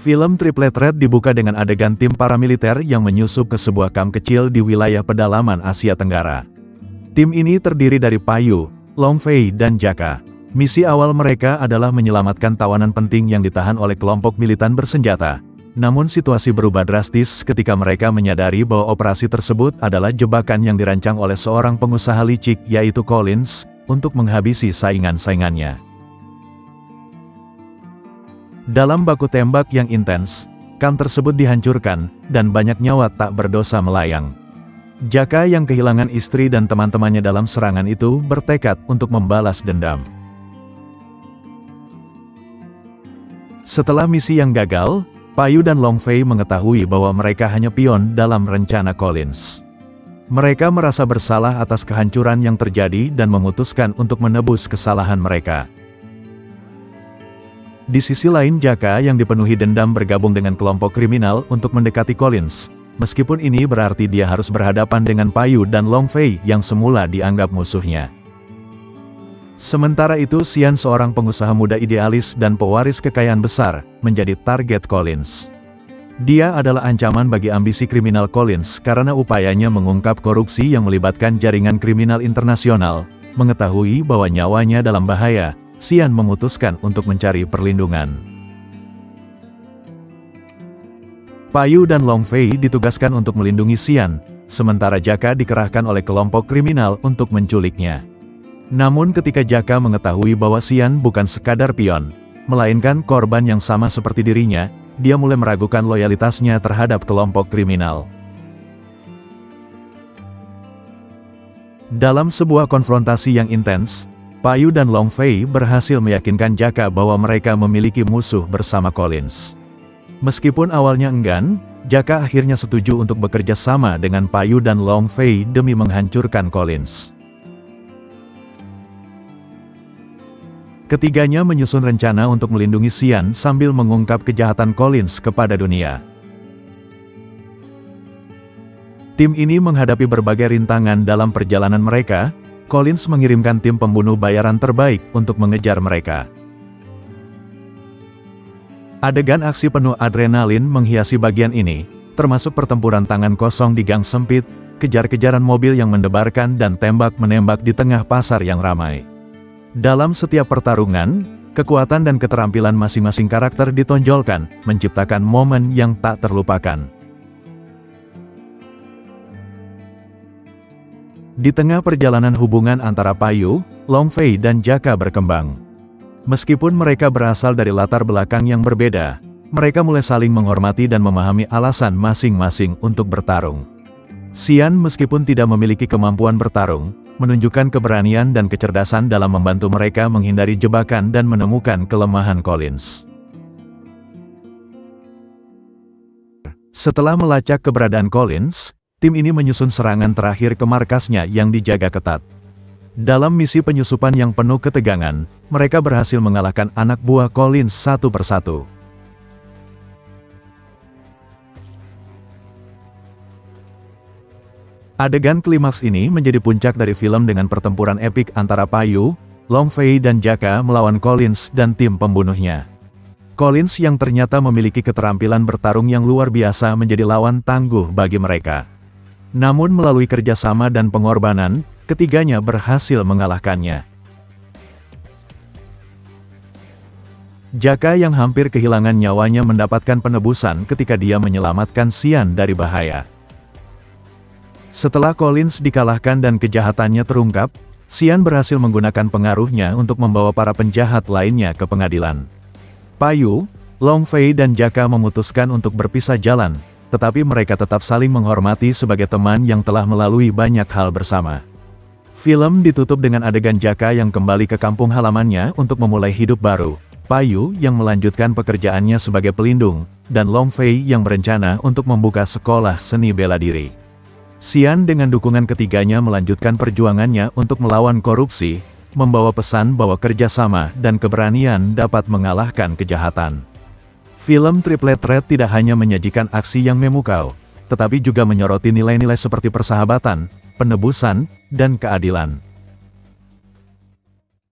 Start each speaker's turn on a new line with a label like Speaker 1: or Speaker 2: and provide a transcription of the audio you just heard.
Speaker 1: Film Triple Threat dibuka dengan adegan tim paramiliter yang menyusup ke sebuah kamp kecil di wilayah pedalaman Asia Tenggara. Tim ini terdiri dari Payu, Long Fei dan Jaka. Misi awal mereka adalah menyelamatkan tawanan penting yang ditahan oleh kelompok militan bersenjata. Namun situasi berubah drastis ketika mereka menyadari bahwa operasi tersebut adalah jebakan yang dirancang oleh seorang pengusaha licik yaitu Collins, untuk menghabisi saingan-saingannya. Dalam baku tembak yang intens, kamp tersebut dihancurkan, dan banyak nyawa tak berdosa melayang. Jaka yang kehilangan istri dan teman-temannya dalam serangan itu bertekad untuk membalas dendam. Setelah misi yang gagal, Payu dan Long Fei mengetahui bahwa mereka hanya pion dalam rencana Collins. Mereka merasa bersalah atas kehancuran yang terjadi dan memutuskan untuk menebus kesalahan mereka. Di sisi lain, Jaka yang dipenuhi dendam bergabung dengan kelompok kriminal untuk mendekati Collins. Meskipun ini berarti dia harus berhadapan dengan Payu dan Long Fei yang semula dianggap musuhnya. Sementara itu, Xian, seorang pengusaha muda idealis dan pewaris kekayaan besar, menjadi target Collins. Dia adalah ancaman bagi ambisi kriminal Collins karena upayanya mengungkap korupsi yang melibatkan jaringan kriminal internasional. Mengetahui bahwa nyawanya dalam bahaya, Xian memutuskan untuk mencari perlindungan. Payu dan Long Fei ditugaskan untuk melindungi Xian, sementara Jaka dikerahkan oleh kelompok kriminal untuk menculiknya. Namun ketika Jaka mengetahui bahwa Xian bukan sekadar pion, melainkan korban yang sama seperti dirinya, dia mulai meragukan loyalitasnya terhadap kelompok kriminal. Dalam sebuah konfrontasi yang intens, Payu dan Long Fei berhasil meyakinkan Jaka bahwa mereka memiliki musuh bersama Collins. Meskipun awalnya enggan, Jaka akhirnya setuju untuk bekerja sama dengan Payu dan Long Fei demi menghancurkan Collins. Ketiganya menyusun rencana untuk melindungi Xian sambil mengungkap kejahatan Collins kepada dunia. Tim ini menghadapi berbagai rintangan dalam perjalanan mereka. Collins mengirimkan tim pembunuh bayaran terbaik untuk mengejar mereka. Adegan aksi penuh adrenalin menghiasi bagian ini, termasuk pertempuran tangan kosong di gang sempit, kejar-kejaran mobil yang mendebarkan dan tembak-menembak di tengah pasar yang ramai. Dalam setiap pertarungan, kekuatan dan keterampilan masing-masing karakter ditonjolkan, menciptakan momen yang tak terlupakan. Di tengah perjalanan hubungan antara Payu, Long Fei dan Jaka berkembang. Meskipun mereka berasal dari latar belakang yang berbeda, mereka mulai saling menghormati dan memahami alasan masing-masing untuk bertarung. Xian meskipun tidak memiliki kemampuan bertarung, menunjukkan keberanian dan kecerdasan dalam membantu mereka menghindari jebakan dan menemukan kelemahan Collins. Setelah melacak keberadaan Collins, tim ini menyusun serangan terakhir ke markasnya yang dijaga ketat. Dalam misi penyusupan yang penuh ketegangan, mereka berhasil mengalahkan anak buah Collins satu persatu. Adegan klimaks ini menjadi puncak dari film dengan pertempuran epik antara Payu, Long Fei dan Jaka melawan Collins dan tim pembunuhnya. Collins yang ternyata memiliki keterampilan bertarung yang luar biasa menjadi lawan tangguh bagi mereka. Namun melalui kerjasama dan pengorbanan, ketiganya berhasil mengalahkannya. Jaka yang hampir kehilangan nyawanya mendapatkan penebusan ketika dia menyelamatkan Xian dari bahaya. Setelah Collins dikalahkan dan kejahatannya terungkap, Xian berhasil menggunakan pengaruhnya untuk membawa para penjahat lainnya ke pengadilan. Payu, Long Fei dan Jaka memutuskan untuk berpisah jalan, tetapi mereka tetap saling menghormati sebagai teman yang telah melalui banyak hal bersama. Film ditutup dengan adegan Jaka yang kembali ke kampung halamannya untuk memulai hidup baru, Payu yang melanjutkan pekerjaannya sebagai pelindung, dan Long Fei yang berencana untuk membuka sekolah seni bela diri. Xian dengan dukungan ketiganya melanjutkan perjuangannya untuk melawan korupsi, membawa pesan bahwa kerjasama dan keberanian dapat mengalahkan kejahatan. Film Triple Threat tidak hanya menyajikan aksi yang memukau, tetapi juga menyoroti nilai-nilai seperti persahabatan, penebusan, dan keadilan.